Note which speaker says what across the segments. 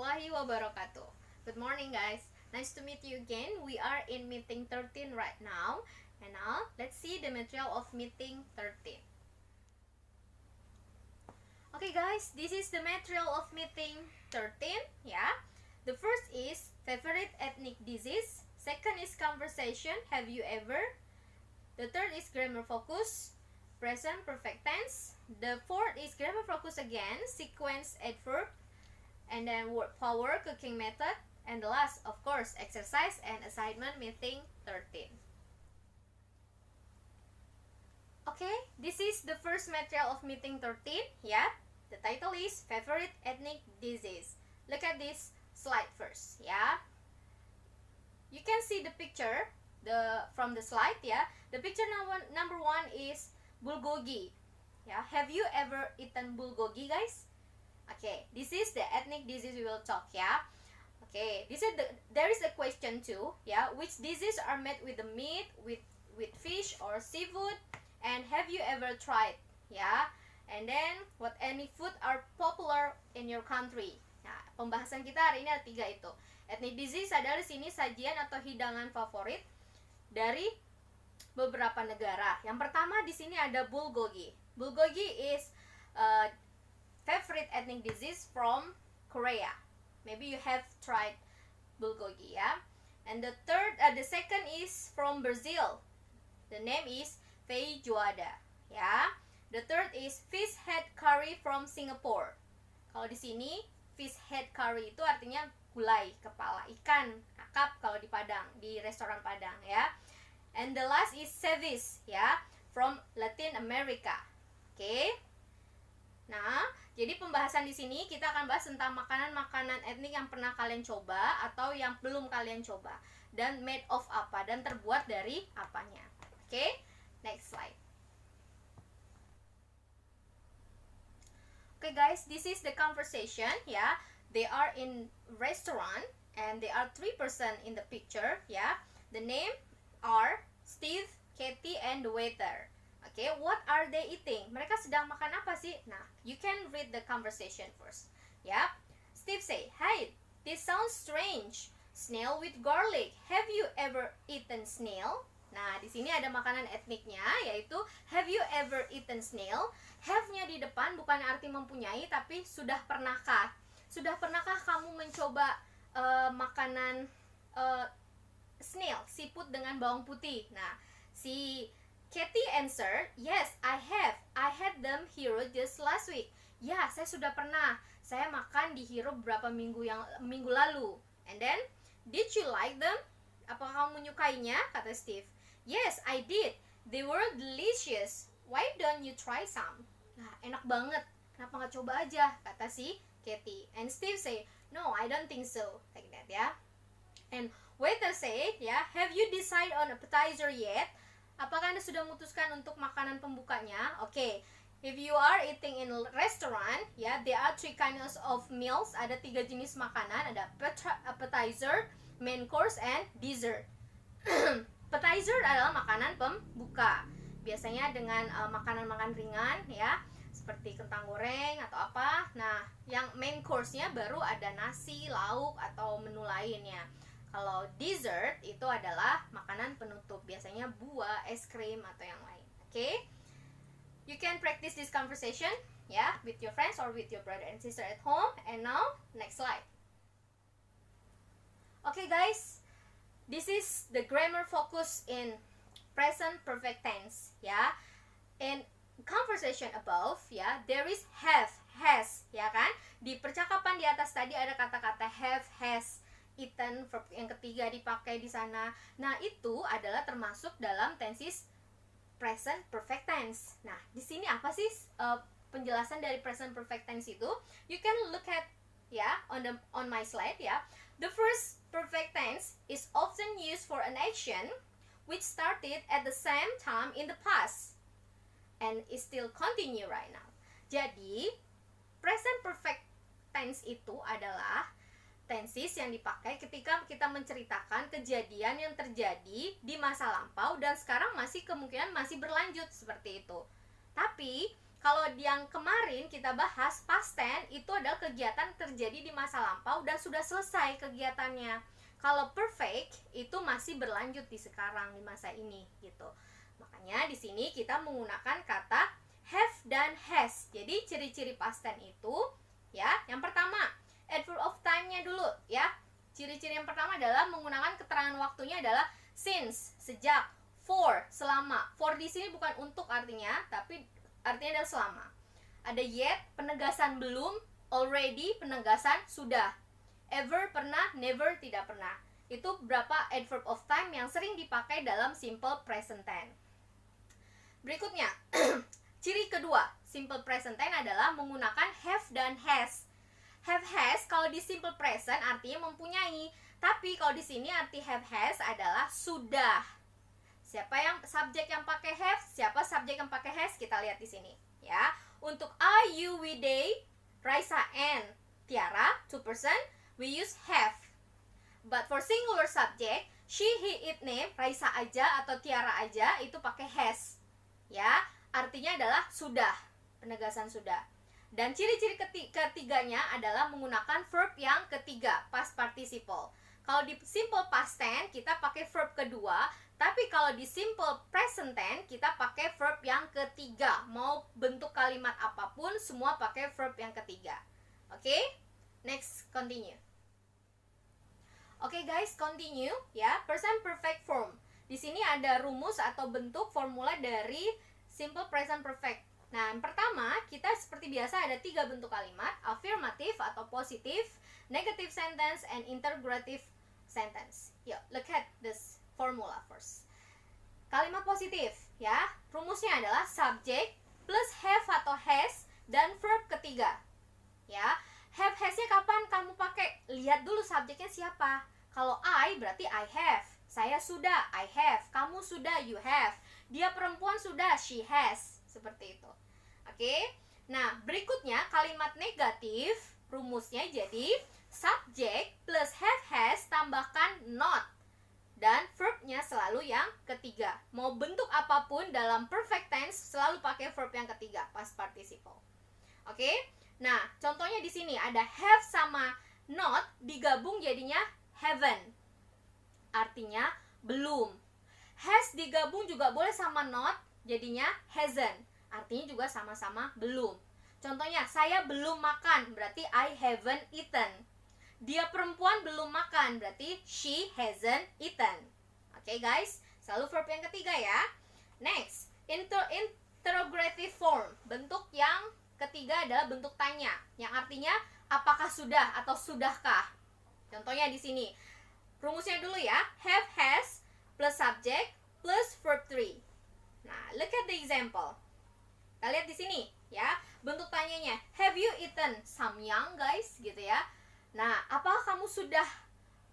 Speaker 1: warahmatullahi wabarakatuh. Good morning, guys. Nice to meet you again. We are in meeting 13 right now. And now, let's see the material of meeting 13. Okay, guys, this is the material of meeting 13. Yeah. The first is favorite ethnic disease. Second is conversation. Have you ever? The third is grammar focus. Present perfect tense. The fourth is grammar focus again. Sequence adverb. And then word power, cooking method, and the last, of course, exercise and assignment meeting 13. Okay, this is the first material of meeting 13. Yeah, the title is favorite ethnic disease. Look at this slide first. Yeah, you can see the picture from the slide. Yeah, the picture number one is bulgogi. Yeah, have you ever eaten bulgogi, guys? Okay, this is the ethnic disease we will talk, yeah. Okay, there is a question too, yeah. Which diseases are made with the meat, with fish or seafood, and have you ever tried, yeah? And then what any food are popular in your country? Nah, pembahasan kita hari ini ada 3 itu. Ethnic disease adalah di sini sajian atau hidangan favorit dari beberapa negara. Yang pertama di sini ada bulgogi. Bulgogi is favorite ethnic disease from Korea. Maybe you have tried bulgogi, yeah. And the second is from Brazil. The name is feijoada, yeah. The third is fish head curry from Singapore. Kalau di sini fish head curry itu artinya gulai kepala ikan kakap kalau di Padang, di restoran Padang, ya. And the last is ceviche, ya, from Latin America. Okay. Nah, jadi pembahasan di sini kita akan bahas tentang makanan-makanan etnik yang pernah kalian coba atau yang belum kalian coba, dan made of apa, dan terbuat dari apanya. Oke, next slide. Okay guys, this is the conversation, yeah. They are in restaurant and there are 3 person in the picture, yeah. The name are Steve, Katie, and the waiter. Okay, what are they eating? Mereka sedang makan apa sih? Nah, you can read the conversation first. Yeah. Steve say, "Hey, this sounds strange. Snail with garlic. Have you ever eaten snail?" Nah, di sini ada makanan etniknya, yaitu have you ever eaten snail? Have-nya di depan bukan arti mempunyai, tapi sudah pernahkah? Sudah pernahkah kamu mencoba makanan snail, siput dengan bawang putih? Nah, si Katie answer, "Yes, I have. I had them here just last week." Ya, saya sudah pernah. Saya makan di Hero beberapa minggu lalu. And then, "Did you like them?" Apakah kamu menyukainya? Kata Steve. "Yes, I did. They were delicious. Why don't you try some?" Nah, enak banget. Kenapa nggak coba aja? Kata si Katie. And Steve say, "No, I don't think so." Like that, ya. And waiter said, "Yeah, have you decided on appetizer yet?" Apakah Anda sudah memutuskan untuk makanan pembukanya? Okay, if you are eating in restaurant, ya, there are 3 kinds of meals. Ada 3 jenis makanan. Ada appetizer, main course, and dessert. Appetizer adalah makanan pembuka. Biasanya dengan makanan-makanan ringan, ya, seperti kentang goreng atau apa. Nah, yang main course-nya baru ada nasi, lauk, atau menu lainnya. Kalau dessert itu adalah makanan penutup, biasanya buah, es krim, atau yang lain. Okay? You can practice this conversation, yeah, with your friends or with your brother and sister at home. And now, next slide. Okay guys, this is the grammar focus in present perfect tense, yeah. In conversation above, yeah, there is have, has, ya kan? Di percakapan di atas tadi ada kata-kata have, has, eaten, verb yang ketiga dipakai di sana. Nah, itu adalah termasuk dalam tenses present perfect tense. Nah, di sini apa sih penjelasan dari present perfect tense itu? You can look at, ya, on my slide, ya. The first perfect tense is often used for an action which started at the same time in the past and is still continue right now. Jadi, present perfect tense itu adalah tenses yang dipakai ketika kita menceritakan kejadian yang terjadi di masa lampau dan sekarang kemungkinan masih berlanjut seperti itu. Tapi Kalau yang kemarin kita bahas past tense itu adalah kegiatan terjadi di masa lampau dan sudah selesai kegiatannya. Kalau perfect itu masih berlanjut di sekarang, di masa ini gitu. Makanya di sini kita menggunakan kata have dan has. Jadi ciri-ciri past tense itu ya, yang pertama adverb of time-nya dulu ya. Ciri-ciri yang pertama adalah menggunakan keterangan waktunya adalah since, sejak, for, selama. For di sini bukan untuk artinya, tapi artinya adalah selama. Ada yet, penegasan belum, already, penegasan sudah. Ever, pernah, never, tidak pernah. Itu beberapa adverb of time yang sering dipakai dalam simple present tense. Berikutnya, ciri kedua simple present tense adalah menggunakan have dan has. Have has kalau di simple present artinya mempunyai, tapi kalau di sini arti have has adalah sudah. Siapa yang subjek yang pakai have? Siapa subjek yang pakai has? Kita lihat di sini, ya. Untuk I, you, we, they, Raisa and Tiara, two person, we use have. But for singular subject, she, he, it, name, Raisa aja atau Tiara aja itu pakai has. Ya, artinya adalah sudah, penegasan sudah. Dan ciri-ciri ketiganya adalah menggunakan verb yang ketiga, past participle. Kalau di simple past tense kita pakai verb kedua, tapi kalau di simple present tense kita pakai verb yang ketiga. Mau bentuk kalimat apapun semua pakai verb yang ketiga. Oke? Next, continue. Oke guys, continue ya. Present perfect form. Di sini ada rumus atau bentuk formula dari simple present perfect. Nah, yang pertama, kita seperti biasa ada 3 bentuk kalimat, affirmative atau positive, negative sentence, and interrogative sentence. Yuk, look at this formula first. Kalimat positif, ya, rumusnya adalah subject plus have atau has dan verb ketiga. Ya, have has-nya kapan kamu pakai? Lihat dulu subjeknya siapa. Kalau I berarti I have. Saya sudah, I have. Kamu sudah, you have. Dia perempuan sudah, she has. Seperti itu. Oke. Nah, berikutnya kalimat negatif, rumusnya jadi subject plus have has tambahkan not. Dan verbnya selalu yang ketiga. Mau bentuk apapun dalam perfect tense selalu pakai verb yang ketiga, past participle. Oke? Nah, contohnya di sini ada have sama not digabung jadinya haven't. Artinya belum. Has digabung juga boleh sama not jadinya hasn't. Artinya juga sama-sama belum. Contohnya, saya belum makan, berarti I haven't eaten. Dia perempuan belum makan, berarti she hasn't eaten. Oke guys, selalu verb yang ketiga ya. Next, interrogative form. Bentuk yang ketiga adalah bentuk tanya, yang artinya apakah sudah atau sudahkah. Contohnya di sini. Rumusnya dulu ya, have, has, plus subject, plus verb 3. Nah, look at the example. Kita lihat di sini ya, bentuk tanyanya, have you eaten samyang guys, gitu ya. Nah, apakah kamu sudah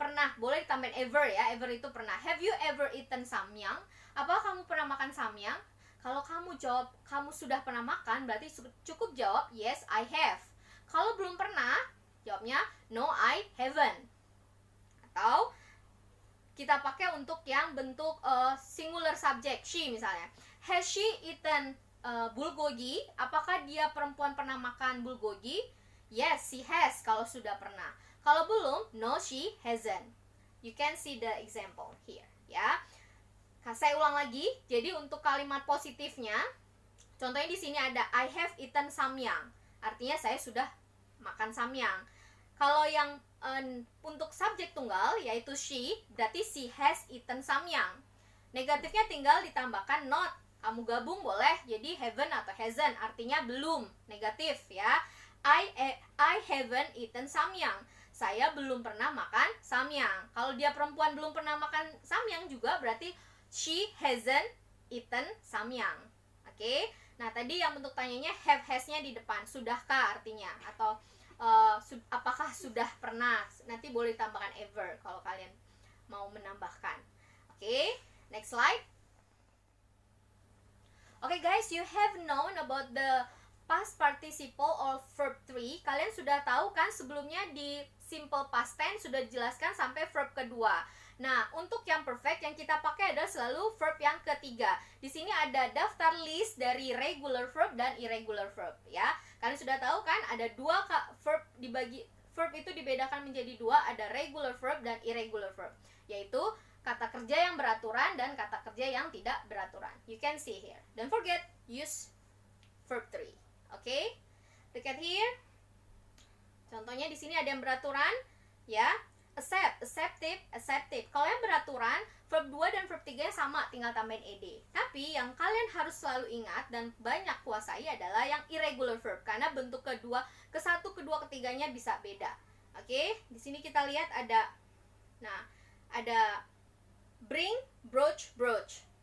Speaker 1: pernah, boleh ditambahin ever ya, ever itu pernah. Have you ever eaten samyang? Apakah kamu pernah makan samyang? Kalau kamu jawab, kamu sudah pernah makan, berarti cukup jawab, yes, I have. Kalau belum pernah, jawabnya, no, I haven't. Atau kita pakai untuk yang bentuk singular subject, she misalnya. Has she eaten bulgogi? Apakah dia perempuan pernah makan bulgogi? Yes, she has kalau sudah pernah. Kalau belum, no, she hasn't. You can see the example here, ya. Saya ulang lagi. Jadi untuk kalimat positifnya, contohnya di sini ada I have eaten samyang. Artinya saya sudah makan samyang. Kalau yang untuk subjek tunggal yaitu she, berarti she has eaten samyang. Negatifnya tinggal ditambahkan not. Kamu gabung boleh jadi haven't atau hasn't, artinya belum. Negatif ya. I haven't eaten samyang. Saya belum pernah makan samyang. Kalau dia perempuan belum pernah makan samyang juga berarti she hasn't eaten samyang. Oke. Nah, tadi yang bentuk tanyanya have has-nya di depan. Sudahkah artinya atau apakah sudah pernah. Nanti boleh tambahkan ever kalau kalian mau menambahkan. Oke, next slide. Oke guys, you have known about the past participle or verb 3. Kalian sudah tahu kan sebelumnya di simple past tense sudah dijelaskan sampai verb kedua. Nah, untuk yang perfect yang kita pakai adalah selalu verb yang ketiga. Di sini ada daftar list dari regular verb dan irregular verb ya. Kalian sudah tahu kan ada dua verb verb itu dibedakan menjadi dua, ada regular verb dan irregular verb, yaitu kata kerja yang beraturan dan kata kerja yang tidak beraturan. You can see here. Don't forget use verb 3. Okay? Look at here. Contohnya di sini ada yang beraturan ya. Accept, acceptive. Kalau yang beraturan, verb 2 dan verb 3 sama, tinggal tambahin ed. Tapi yang kalian harus selalu ingat dan banyak kuasai adalah yang irregular verb, karena bentuk kedua, ke satu, kedua, ketiganya bisa beda. Oke, di sini kita lihat ada, nah, ada bring, brooch,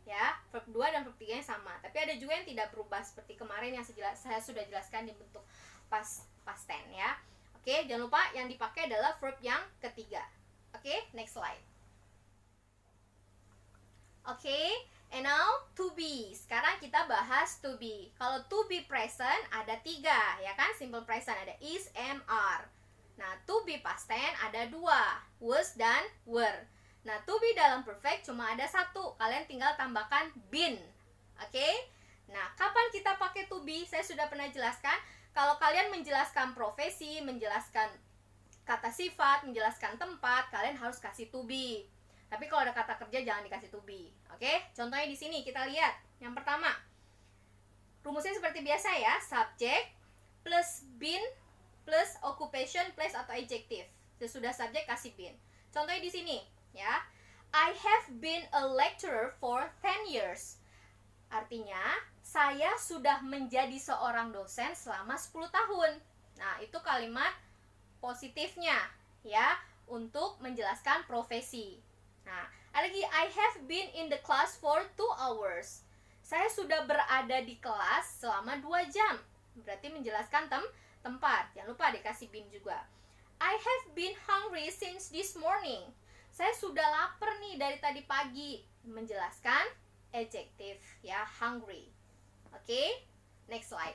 Speaker 1: ya. Verb 2 dan verb 3 sama. Tapi ada juga yang tidak berubah seperti kemarin yang saya sudah jelaskan di bentuk past tense ya. Oke, jangan lupa yang dipakai adalah verb yang ketiga. Oke, next slide. Oke, and now to be. Sekarang kita bahas to be. Kalau to be present ada 3, ya kan? Simple present ada is, am, are. Nah, to be past tense ada 2, was dan were. Nah, to be dalam perfect cuma ada 1. Kalian tinggal tambahkan been. Oke? Nah, kapan kita pakai to be? Saya sudah pernah jelaskan. Kalau kalian menjelaskan profesi, menjelaskan kata sifat, menjelaskan tempat, kalian harus kasih to be. Tapi kalau ada kata kerja jangan dikasih to be. Oke? Contohnya di sini kita lihat. Yang pertama, rumusnya seperti biasa ya, subject plus been plus occupation plus atau adjective. Sesudah subject kasih been. Contohnya di sini, ya. I have been a lecturer for 10 years. Artinya, saya sudah menjadi seorang dosen selama 10 tahun. Nah, itu kalimat positifnya ya, untuk menjelaskan profesi. Nah, ada lagi, I have been in the class for 2 hours. Saya sudah berada di kelas selama 2 jam. Berarti menjelaskan tempat. Jangan lupa dikasih been juga. I have been hungry since this morning. Saya sudah lapar nih dari tadi pagi. Menjelaskan adjective ya, hungry. Oke, next slide.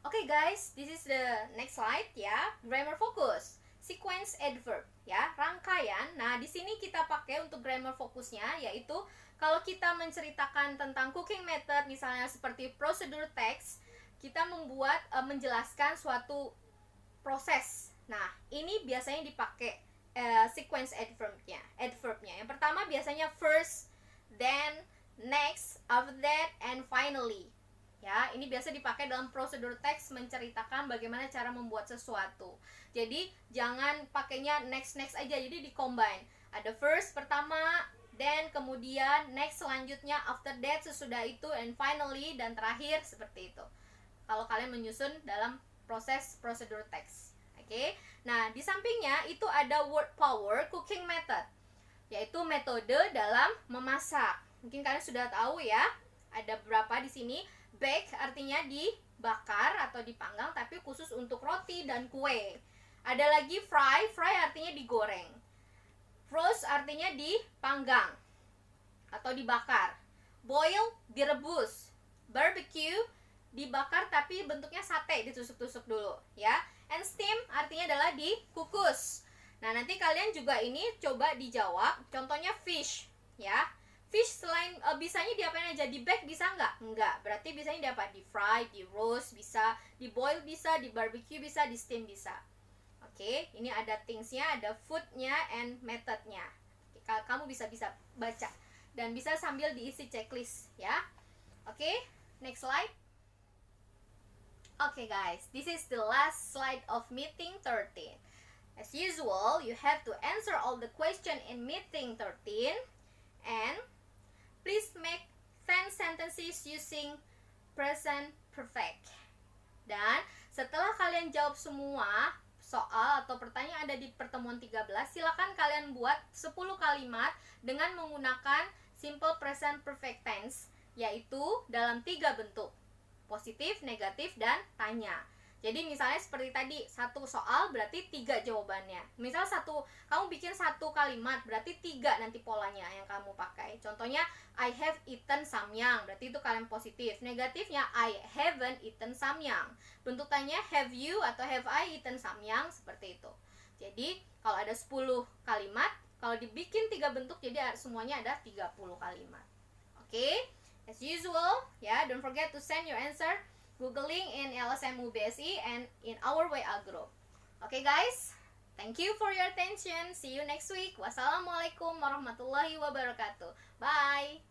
Speaker 1: Oke guys, this is the next slide ya. Grammar focus, sequence adverb ya, rangkaian. Nah, di sini kita pakai untuk grammar fokusnya, yaitu kalau kita menceritakan tentang cooking method, misalnya seperti procedure text, kita membuat menjelaskan suatu proses. Nah, ini biasanya dipakai sequence adverbnya. Yang pertama biasanya first, then, next, after that, and finally. Ya, ini biasa dipakai dalam procedure text menceritakan bagaimana cara membuat sesuatu. Jadi jangan pakainya next aja, jadi di-combine. Ada first pertama, then kemudian next selanjutnya, after that sesudah itu, and finally, dan terakhir, seperti itu. Kalau kalian menyusun dalam proses procedure text. Oke. Nah, di sampingnya itu ada word power cooking method, yaitu metode dalam memasak. Mungkin kalian sudah tahu ya. Ada berapa di sini? Bake artinya dibakar atau dipanggang, tapi khusus untuk roti dan kue. Ada lagi fry artinya digoreng. Roast artinya dipanggang atau dibakar. Boil direbus. Barbecue dibakar tapi bentuknya sate, ditusuk-tusuk dulu ya. And steam artinya adalah dikukus. Nah, nanti kalian juga ini coba dijawab. Contohnya fish ya. Fish selain bisanya diapain aja? Di bake bisa nggak? Nggak. Berarti bisanya diapa? Di fry, di roast bisa, di boil bisa, di barbecue bisa, di steam bisa. Oke, ini ada thingsnya, ada foodnya, and methodnya. Kamu bisa baca dan bisa sambil diisi checklist ya. Oke, next slide. Okay guys, this is the last slide of meeting 13. As usual, you have to answer all the question in meeting 13 and please make 10 sentences using present perfect. Dan setelah kalian jawab semua soal atau pertanyaan ada di pertemuan 13, silakan kalian buat 10 kalimat dengan menggunakan simple present perfect tense, yaitu dalam 3 bentuk: positif, negatif, dan tanya. Jadi misalnya seperti tadi, 1 soal berarti 3 jawabannya. Misal kamu bikin 1 kalimat berarti 3 nanti polanya yang kamu pakai. Contohnya, I have eaten samyang, berarti itu kalian positif. Negatifnya, I haven't eaten samyang. Bentuk tanya, have you atau have I eaten samyang, seperti itu. Jadi kalau ada 10 kalimat, kalau dibikin 3 bentuk, jadi semuanya ada 30 kalimat. Oke, as usual, ya, don't forget to send your answer googling in LSM UBSI and in our WA group. Okay guys, thank you for your attention. See you next week. Wassalamualaikum warahmatullahi wabarakatuh. Bye.